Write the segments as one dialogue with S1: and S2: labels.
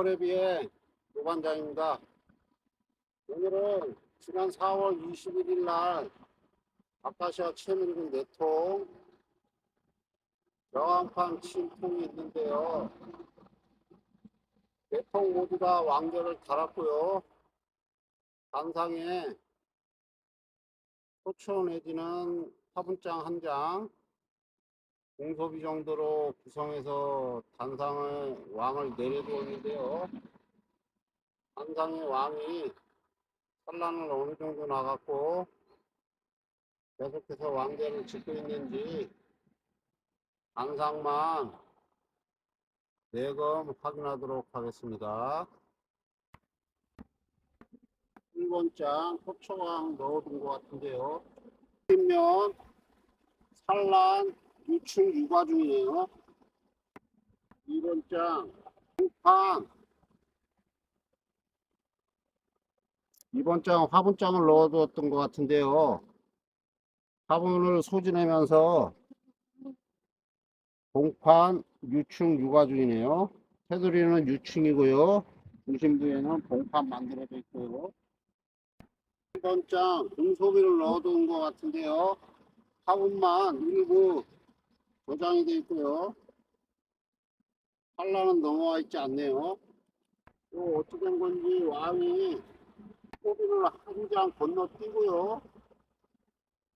S1: 지난번에 노반장입니다. 오늘은 지난 4월 21일 날 아카시아 채밀금 4통, 여왕판 7통이 있는데요. 4통 모두 다 왕결을 달았고요. 단상에 소초 내지는 화분장 1장, 공소비 정도로 구성해서 단상을 왕을 내려두었는데요. 단상의 왕이 산란을 어느 정도 나갔고 계속해서 왕대를 짓고 있는지 단상만 내검 확인하도록 하겠습니다. 1번장 소초왕 넣어둔 것 같은데요. 뒷면 산란 유충 육아 중이에요. 2번장 판 2번장 화분장을 넣어두었던 것 같은데요. 화분을 소진하면서 봉판 유충 육아 중이네요. 테두리는 유충이고요. 중심부에는 봉판 만들어져 있고요. 1번장 공소비를 넣어둔 것 같은데요. 화분만 일부 저장이 되어 있고요. 산란은 넘어와 있지 않네요. 또 어떻게 된 건지 왕이 소비를 한 장 건너뛰고요.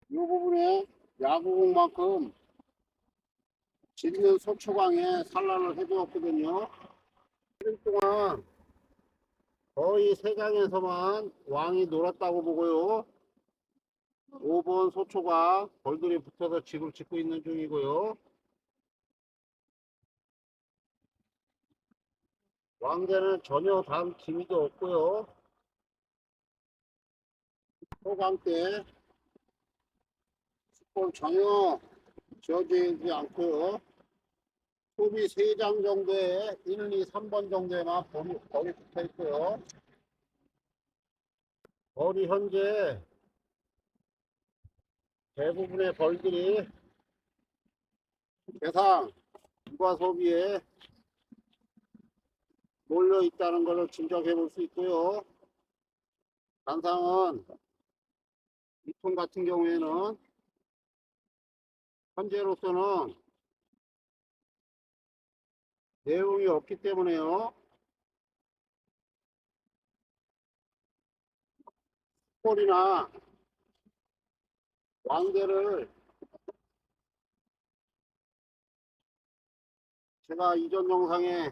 S1: 이 부분에 야구공만큼 짙은 소초광에 산란을 해주었거든요. 1년 동안 거의 세강에서만 왕이 놀았다고 보고요. 5번 소초광 벌들이 붙어서 집을 짓고 있는 중이고요. 왕대는 전혀 단 기미도 없고요. 소강 때 숯볼 전혀 지어지지 않고요. 소비 3장 정도에 1, 2, 3번 정도에만 벌이 붙어 있고요. 벌이 현재 대부분의 벌들이 대상 육아 소비에 몰려 있다는 것을 짐작해 볼 수 있고요. 단상은 이 통 같은 경우에는 현재로서는 내용이 없기 때문에요. 숯볼이나 왕대를 제가 이전 영상에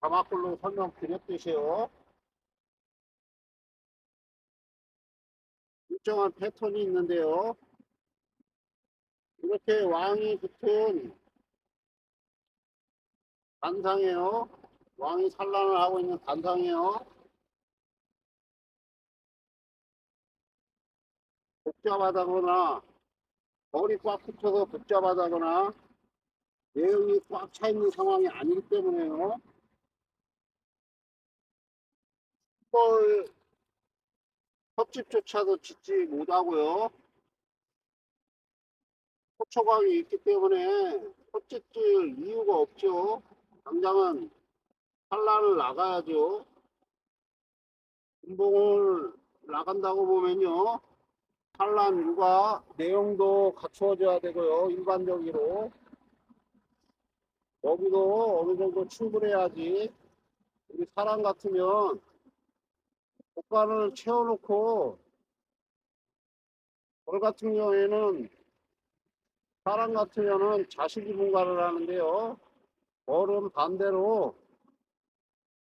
S1: 자막글로 설명드렸듯이요. 일정한 패턴이 있는데요. 이렇게 왕이 붙은 단상이에요. 왕이 산란을 하고 있는 단상이에요. 복잡하다거나 벌이 꽉 붙어서 복잡하다거나 내용이 꽉 차 있는 상황이 아니기 때문에요. 숯벌 섭집조차도 짓지 못하고요. 소초광이 있기 때문에 섭집질 이유가 없죠. 당장은 산란을 나가야죠. 분봉을 나간다고 보면요. 산란 육아 내용도 갖추어져야 되고요. 일반적으로 여기도 어느 정도 충분해야지. 우리 사람 같으면 곡간을 채워놓고 벌 같은 경우에는 사람 같으면은 자식이 분갈을 하는데요. 벌은 반대로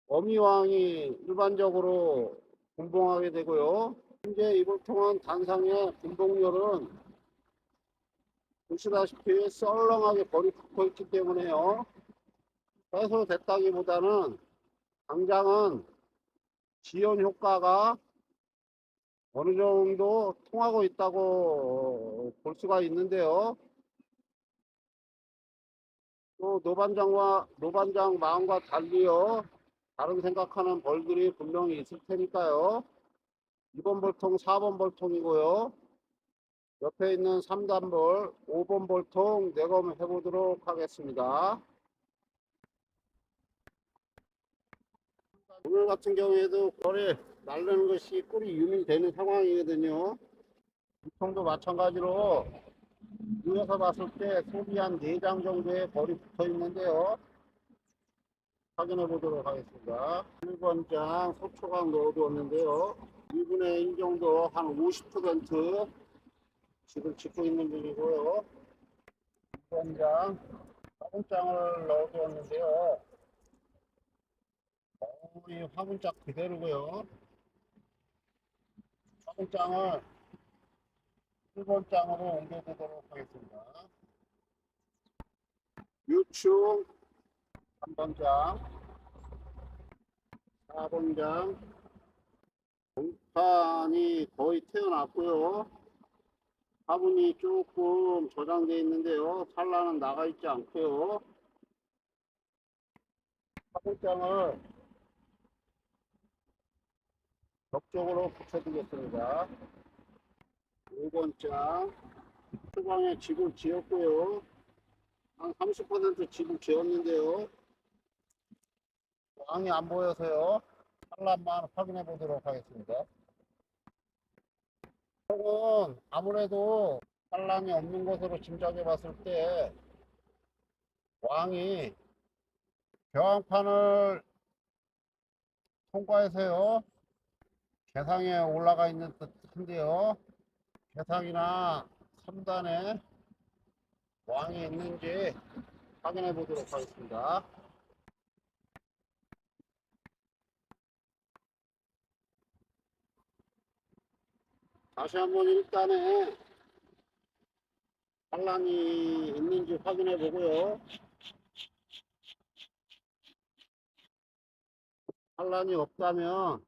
S1: 어미왕이 일반적으로 분봉하게 되고요. 현재 이걸 통한 단상의 분봉률은 보시다시피 썰렁하게 벌이 붙어 있기 때문에요. 해소됐다기보다는 당장은 지연 효과가 어느 정도 통하고 있다고 볼 수가 있는데요. 또 노반장 마음과 달리요. 다른 생각하는 벌들이 분명히 있을 테니까요. 2번 벌통, 4번 벌통이고요. 옆에 있는 3단 벌, 5번 벌통 내검해 보도록 하겠습니다. 오늘 같은 경우에도 거래 날르는 것이 꿀이 유명되는 상황이거든요. 보통도 마찬가지로 위에서 봤을 때 소비 한 4장 정도의 벌이 붙어 있는데요. 확인해 보도록 하겠습니다. 1번 장 소초각 넣어두었는데요. 2분의 1 정도 한 50% 지금 짓고 있는 중이고요. 2번 장 4분장을 넣어두었는데요. 거의 화분짝 그대로고요. 4분장을 1번 장으로 옮겨보도록 하겠습니다. 유충 3번 장, 4번 장, 공판이 거의 태어났고요. 화분이 조금 저장되어 있는데요. 산란은 나가 있지 않고요. 화분장을 벽쪽으로 붙여두겠습니다. 5번 장, 초방에 집을 지었고요. 한 30% 집을 지었는데요. 왕이 안 보여서요. 산란만 확인해 보도록 하겠습니다. 이건 아무래도 산란이 없는 것으로 짐작해 봤을 때 왕이 교황판을 통과해서요 개상에 올라가 있는 듯한데요. 개상이나 3단에 왕이 있는지 확인해 보도록 하겠습니다. 다시 한번 1단에 산란이 있는지 확인해 보고요. 산란이 없다면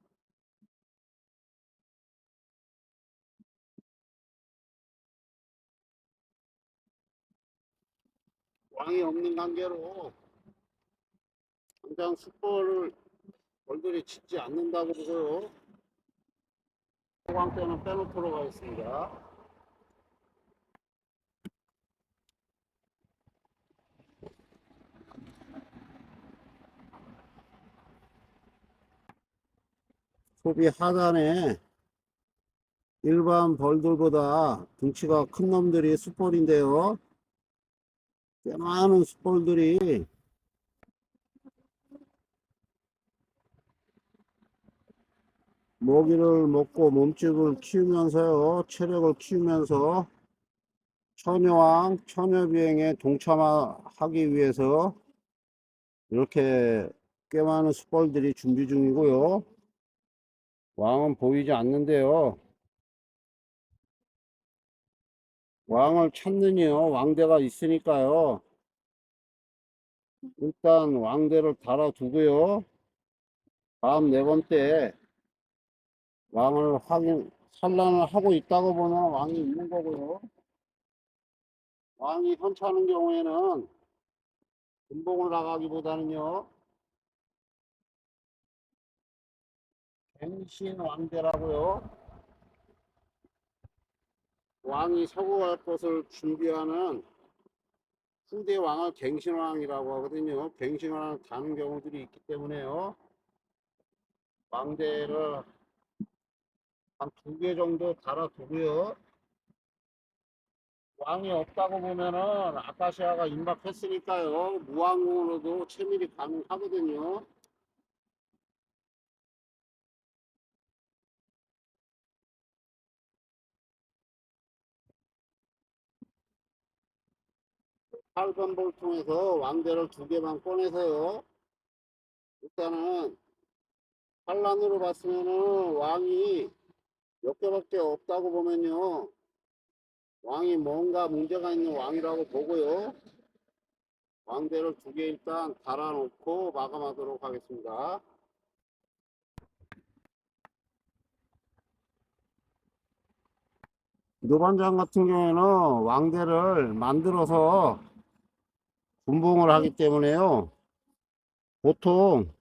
S1: 왕이 없는 관계로 당장 숯벌을 벌들이 짓지 않는다고 보고요. 소광대는 빼놓도록 하겠습니다. 소비 하단에 일반 벌들보다 덩치가 큰 놈들이 숯벌인데요. 꽤 많은 숯벌들이 먹이를 먹고 몸집을 키우면서요, 체력을 키우면서 처녀왕, 처녀비행에 동참하기 위해서 이렇게 꽤 많은 숯벌들이 준비 중이고요. 왕은 보이지 않는데요. 왕을 찾느니요, 왕대가 있으니까요. 일단 왕대를 달아두고요. 다음 4번 때 왕을 산란을 하고 있다고 보면 왕이 있는 거고요. 왕이 현찮은 경우에는 군복을 나가기보다는요, 갱신 왕대라고요. 왕이 서고 갈 것을 준비하는 후대 왕을 갱신왕이라고 하거든요. 갱신왕을 다는 경우들이 있기 때문에요. 왕대를 한 2개 정도 달아두고요. 왕이 없다고 보면은 아카시아가 임박했으니까요. 무왕으로도 채밀이 가능하거든요. 8번 볼 통해서 왕대를 2개만 꺼내서요. 일단은 환란으로 봤으면은 왕이 몇 개밖에 없다고 보면요. 왕이 뭔가 문제가 있는 왕이라고 보고요. 왕대를 2개 일단 달아놓고 마감하도록 하겠습니다. 노반장 같은 경우에는 왕대를 만들어서 분봉을 하기 때문에요. 보통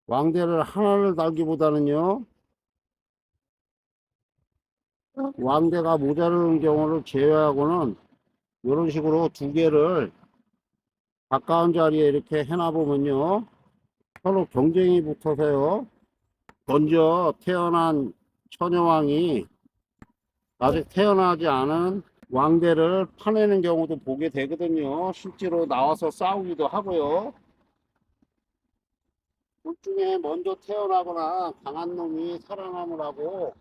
S1: 왕대를 하나를 달기보다는요. 왕대가 모자르는 경우를 제외하고는 이런 식으로 2개를 가까운 자리에 이렇게 해놔 보면요. 서로 경쟁이 붙어서요. 먼저 태어난 처녀왕이 아직 태어나지 않은 왕대를 파내는 경우도 보게 되거든요. 실제로 나와서 싸우기도 하고요. 둘 중에 먼저 태어나거나 강한 놈이 살아남으라고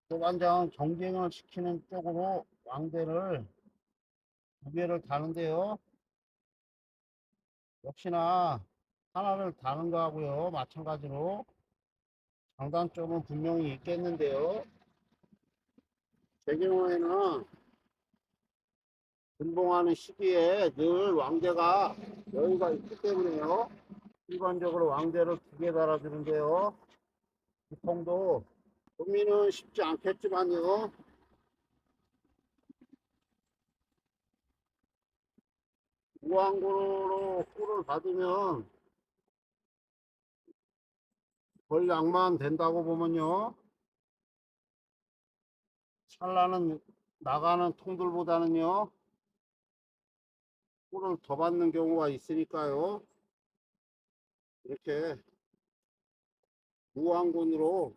S1: 조반장은 경쟁을 시키는 쪽으로 왕대를 두 개를 다는데요. 역시나 하나를 다는 거하고요. 마찬가지로 장단점은 분명히 있겠는데요. 제 경우에는 분봉하는 시기에 늘 왕대가 여유가 있기 때문에요. 일반적으로 왕대를 두 개 달아주는데요. 보통도 고민은 쉽지 않겠지만요. 무항고로 꿀을 받으면 별 양만 된다고 보면요. 찰나는 나가는 통들보다는요. 꿀을 더 받는 경우가 있으니까요. 이렇게 무항군으로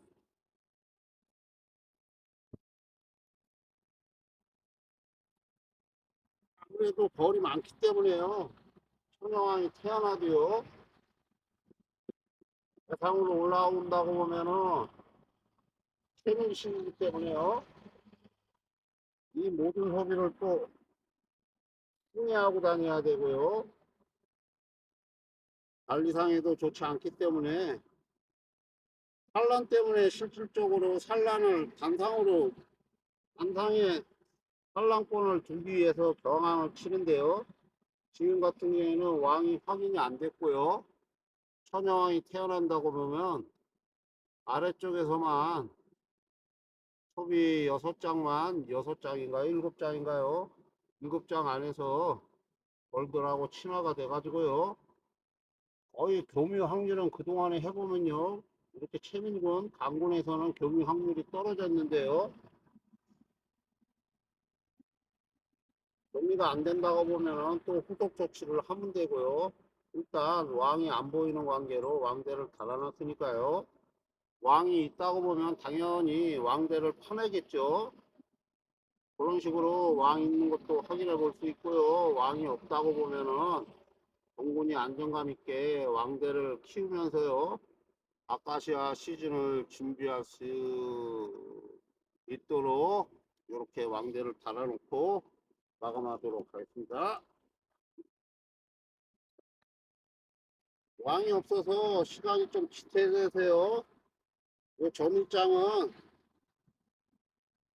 S1: 그래도 벌이 많기 때문에요. 천여왕이 태어나도요. 대상으로 올라온다고 보면은 최민식이기 때문에요. 이 모든 소비를 또 승리하고 다녀야 되고요. 관리상에도 좋지 않기 때문에 산란 때문에 실질적으로 산란을 단상에 산란권을 두기 위해서 경항을 치는데요. 지금 같은 경우에는 왕이 확인이 안 됐고요. 천여왕이 태어난다고 보면 아래쪽에서만 소비 6장만 6장인가요? 7장인가요? 7장 안에서 벌들하고 친화가 돼 가지고요. 거의 교미 확률은 그동안에 해보면요. 이렇게 최민군 강군에서는 교미 확률이 떨어졌는데요. 교미가 안 된다고 보면은 또 후속 조치를 하면 되고요. 일단 왕이 안 보이는 관계로 왕대를 달아놨으니까요. 왕이 있다고 보면 당연히 왕대를 파내겠죠. 그런 식으로 왕 있는 것도 확인해 볼 수 있고요. 왕이 없다고 보면은 동군이 안정감 있게 왕대를 키우면서요. 아카시아 시즌을 준비할 수 있도록 이렇게 왕대를 달아놓고 마감하도록 하겠습니다. 왕이 없어서 시간이 좀 지체되세요. 이 전일장은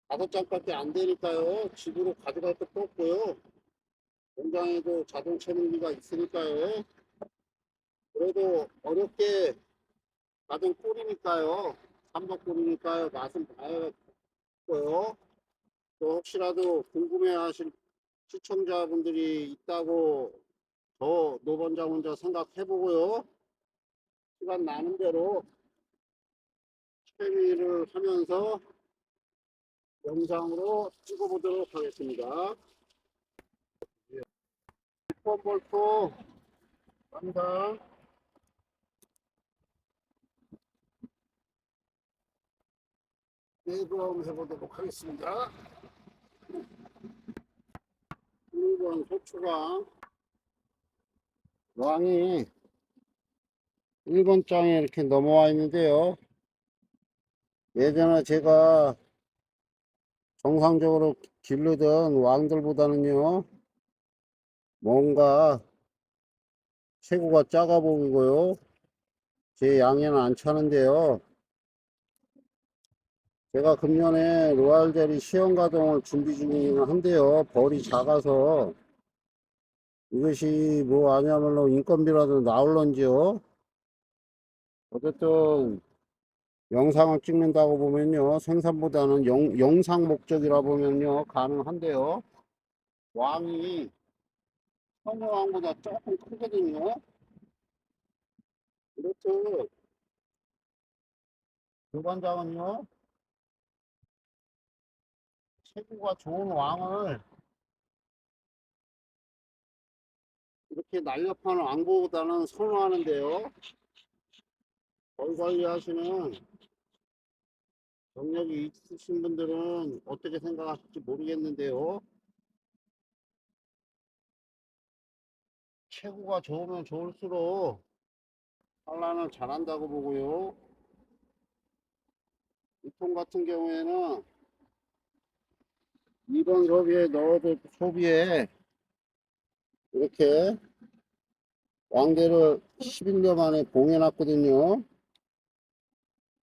S1: 5장밖에 안 되니까요. 집으로 가져갈 것도 없고요. 공장에도 자동 채널기가 있으니까요. 그래도 어렵게 받은 꼴이니까요. 삼덕꼴이니까요. 맛은 봐야겠고요. 또 혹시라도 궁금해하실 시청자분들이 있다고 더 노번장 혼자 생각해보고요. 시간 나는 대로 채미를 하면서 영상으로 찍어보도록 하겠습니다. 뻔벌토 감사. 내도 해보도록 하겠습니다. 1번 소추강 왕이 1번 장에 이렇게 넘어와 있는데요. 예전에 제가 정상적으로 기르던 왕들보다는요, 뭔가 체구가 작아 보이고요. 제 양에는 안 차는데요. 제가 금년에 로얄젤리 시험가동을 준비 중이긴 한데요. 벌이 작아서 이것이 뭐 아니야말로 인건비라도 나올런지요. 어쨌든 영상을 찍는다고 보면요. 생산보다는 영상 목적이라 보면요. 가능한데요. 왕이 성어왕보다 조금 크거든요. 이렇듯 교관장은요. 체구가 좋은 왕을 이렇게 날렵한 왕보다는 선호하는데요. 벌 관리하시는 경력이 있으신 분들은 어떻게 생각하실지 모르겠는데요. 체구가 좋으면 좋을수록 산란을 잘한다고 보고요. 이 통 같은 경우에는 이번 소비에 이렇게 왕대를 11년 만에 봉해놨거든요.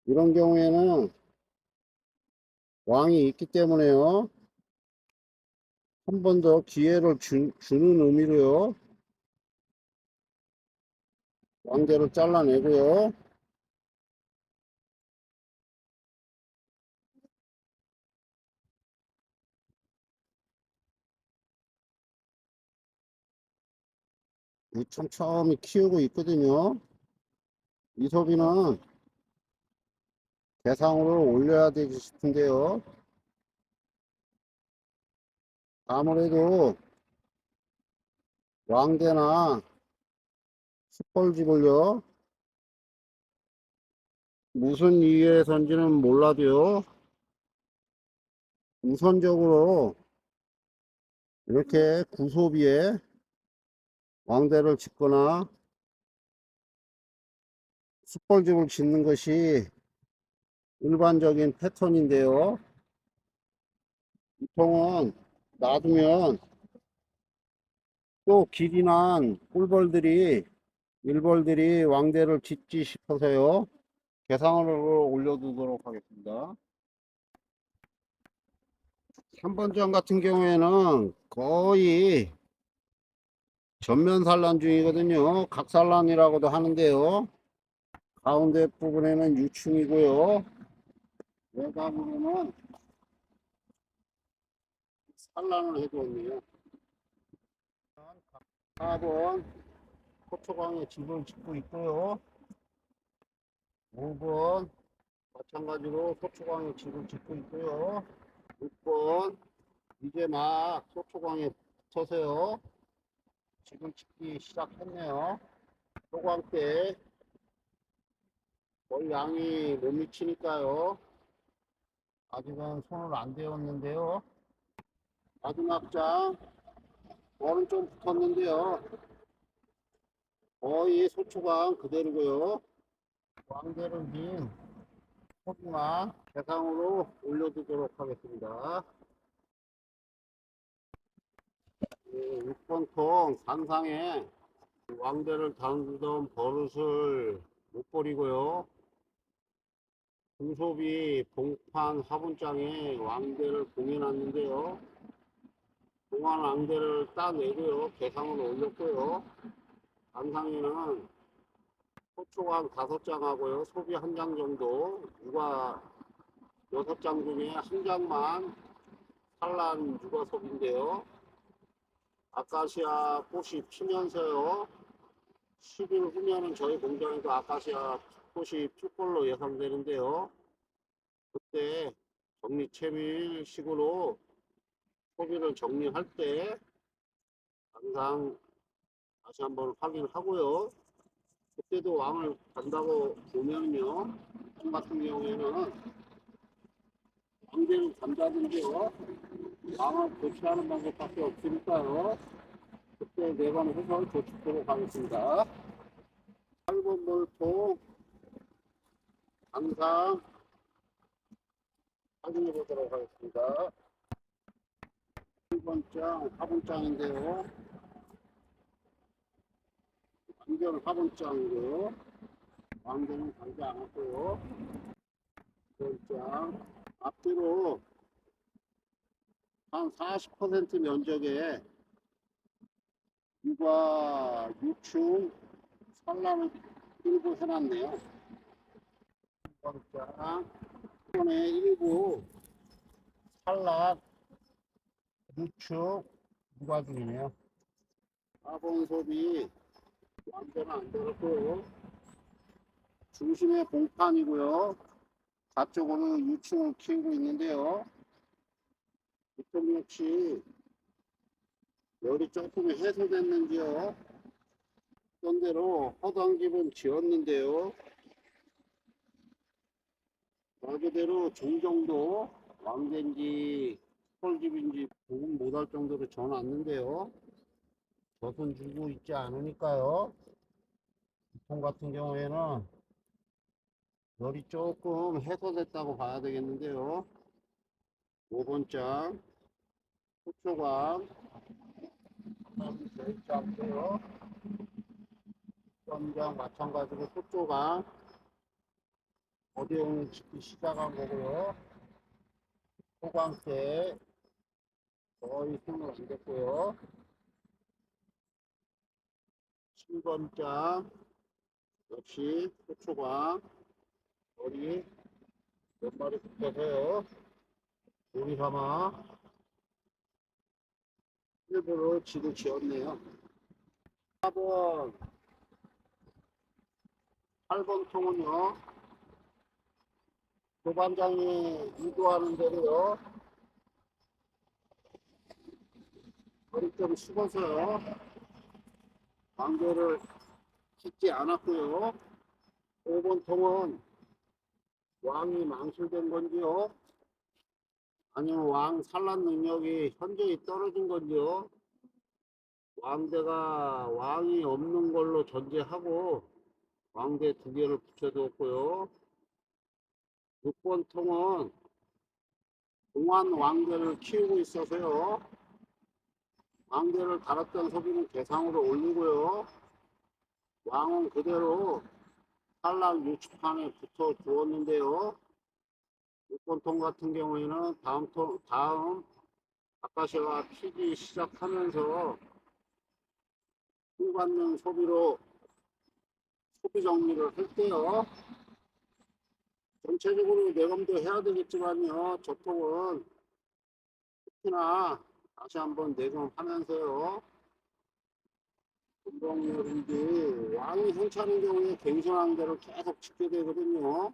S1: 이런 경우에는 왕이 있기 때문에요. 한 번 더 기회를 주는 의미로요. 왕대를 잘라내고요. 촘촘히 키우고 있거든요. 이 소비는 대상으로 올려야 되지 싶은데요. 아무래도 왕대나 숯벌집을요, 무슨 이유에선지는 몰라도요, 우선적으로 이렇게 구소비에 왕대를 짓거나 숯벌집을 짓는 것이 일반적인 패턴인데요. 보통은 놔두면 또 길이 난 일벌들이 왕대를 짓지 싶어서요. 개상으로 올려두도록 하겠습니다. 3번장 같은 경우에는 거의 전면 산란 중이거든요. 각산란이라고도 하는데요. 가운데 부분에는 유충이고요. 외곽으로는 산란을 해두었네요. 4번 호초광에 집을 짓고 있고요. 5번 마찬가지로 소초광에 집을 짓고 있고요. 6번 이제 막 소초광에 붙어서요. 집을 짓기 시작했네요. 소광 때 거의 양이 못 미치니까요. 아직은 손을 안 대었는데요. 마지막 장 벌은 좀 붙었는데요. 거의 소초광 그대로고요. 왕대를 긴 소중한 대상으로 올려두도록 하겠습니다. 6번 통 산상에 왕대를 다루던 버릇을 못 버리고요. 중소비 봉판 화분장에 왕대를 봉해놨는데요. 봉한 왕대를 따내고요. 개상으로 올렸고요. 단상에는 소초광 5장하고요. 소비 1장 정도, 누가 6장 중에 1장만 산란 누가 소비인데요. 아카시아 꽃이 피면서요. 10일 후면은 저희 공장에도 아카시아 꽃이 필 걸로 예상되는데요. 그때 정리 채밀식으로 소비를 정리할 때 항상 다시 한번 확인하고요. 그때도 왕을 간다고 보면요. 저 같은 경우에는 왕대는 간다든지요. 왕을 교체하는 방법밖에 없으니까요. 그때 매번 해서 조치도록 하겠습니다. 8번 몰통 항상 확인해 보도록 하겠습니다. 1번장 화분장인데요. 완전 화분장이고요. 왕대는 달지 않았고요. 2번장 앞뒤로 한 40% 면적에 육아, 유충, 산란을 일부 해놨네요. 2번장 이번에 일부 산란, 유축, 육아 중이네요. 4번 소비 완전은 안 되었고요. 중심에 봉판이고요. 좌쪽으로는 유충을 키우고 있는데요. 이쪽 역시 열이 조금 해소됐는지요. 있던 대로 허당집은 지었는데요. 말 그대로 종정도 왕대인지 헐집인지 구분 못할 정도로 져놨는데요. 젖은 주고 있지 않으니까요. 보통 같은 경우에는 열이 조금 해소됐다고 봐야 되겠는데요. 5번장 소초광 되어 있지 않고요. 6번장 마찬가지로 소초광 어디오는 짓기 시작한 거고요. 소광대 거의 손을 안 댔고요. 7번장 역시 소초광 머리 몇 마리 붙여서요. 우리 하마 일부러 지도 지었네요. 4번, 8번 통은요. 도반장이 유도하는 대로요. 머리 좀 숙어서요. 광교를 씻지 않았고요. 5번 통은 왕이 망실된 건지요. 아니면 왕 산란 능력이 현저히 떨어진 건지요. 왕이 없는 걸로 전제하고 왕대 2개를 붙여두었고요. 6번 통은 동안 왕대를 키우고 있어서요. 왕대를 달았던 소비는 대상으로 올리고요. 왕은 그대로 산란 유치판에 붙어 주었는데요. 6번 통 같은 경우에는 다음 아카시아가 피기 시작하면서 후반능 소비로 소비 정리를 할 때요. 전체적으로 내검도 해야 되겠지만요. 저통은 특히나 다시 한번 내검하면서요. 운동열인지 왕이 행차하는 경우에 갱신하는 대로 계속 지켜야 되거든요.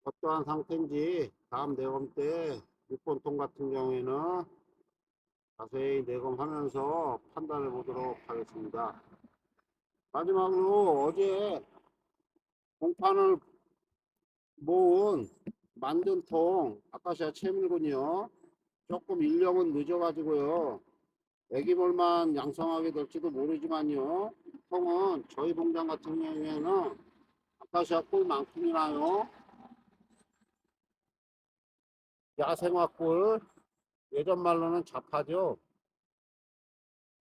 S1: 어떠한 상태인지 다음 내검 때 6번 통 같은 경우에는 자세히 내검하면서 판단해 보도록 하겠습니다. 마지막으로 어제 공판을 모은 만든 통 아카시아 채밀군요. 조금 인력은 늦어가지고요. 애기볼만 양성하게 될지도 모르지만요. 통은 저희 공장 같은 경우에는 아카시아 꿀만큼이나요. 야생화 꿀, 예전 말로는 잡하죠.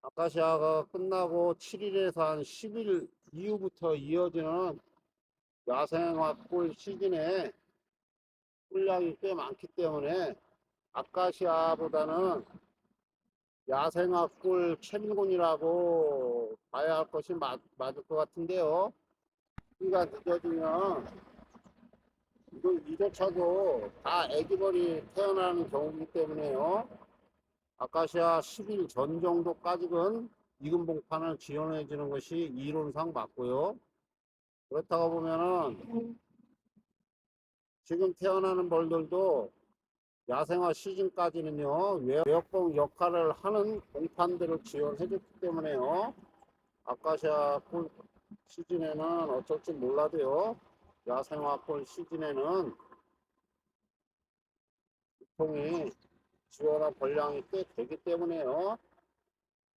S1: 아카시아가 끝나고 7일에서 한 10일 이후부터 이어지는 야생화 꿀 시즌에 꿀량이 꽤 많기 때문에 아카시아보다는 야생화 꿀 채밀곤이라고 봐야 할 것이 맞을 것 같은데요. 이가 늦어지면 이조차도 다 애기벌이 태어나는 경우이기 때문에요. 아카시아 10일 전 정도까지는 이금봉판을 지원해 주는 것이 이론상 맞고요. 그렇다고 보면은 지금 태어나는 벌들도 야생화 시즌까지는요, 외역봉 역할을 하는 봉판들을 지원해 줬기 때문에요. 아카시아 꿀 시즌에는 어쩔지 몰라도요, 야생화 꿀 시즌에는 유통이 지원한 벌량이 꽤 되기 때문에요.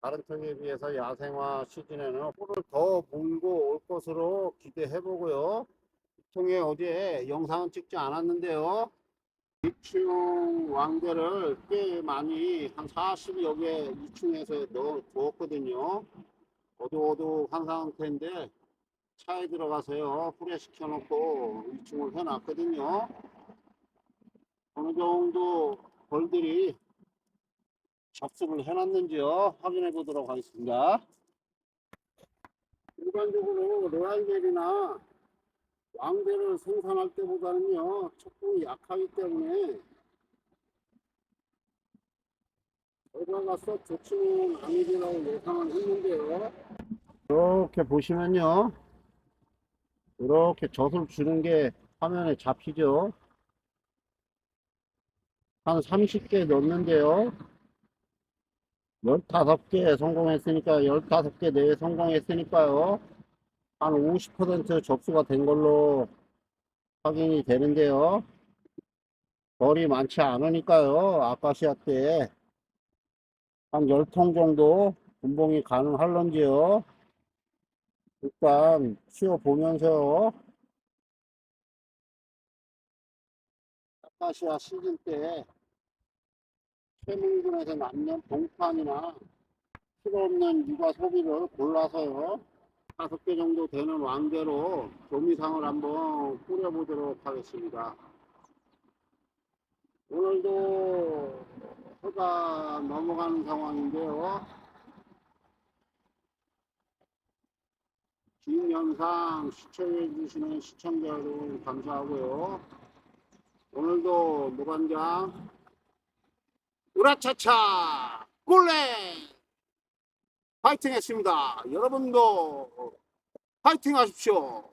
S1: 다른 통에 비해서 야생화 시즌에는 꿀을 더 몰고 올 것으로 기대해 보고요. 통에 어제 영상은 찍지 않았는데요. 2층 왕대를 꽤 많이 한 40여 개 2층에서 넣어 두었거든요. 어두어두한 상태인데 차에 들어가서요. 후레시켜 놓고 2층을 해놨거든요. 어느 정도 벌들이 접속을 해놨는지요. 확인해 보도록 하겠습니다. 일반적으로 로얄젤이나 왕대를 생산할 때보다는요. 척봉이 약하기 때문에 결과가 썩 좋지는 아니리라고 예상을 했는데요. 이렇게 보시면요. 이렇게 젖을 주는 게 화면에 잡히죠. 한 30개 넣었는데요. 15개 성공했으니까 15개 내에 성공했으니까요. 한 50% 접수가 된 걸로 확인이 되는데요. 벌이 많지 않으니까요. 아카시아 때 한 10통 정도 분봉이 가능할런지요. 일단 키워보면서요. 아카시아 시즌 때 최민군에서 남는 동판이나 필요없는 육아 소비를 골라서요. 5개 정도 되는 왕대로 조미상을 한번 뿌려보도록 하겠습니다. 오늘도 해가 넘어가는 상황인데요. 긴 영상 시청해주시는 시청자 여러분 감사하고요. 오늘도 무관장 우라차차 꿀레 파이팅 했습니다. 여러분도 파이팅 하십시오.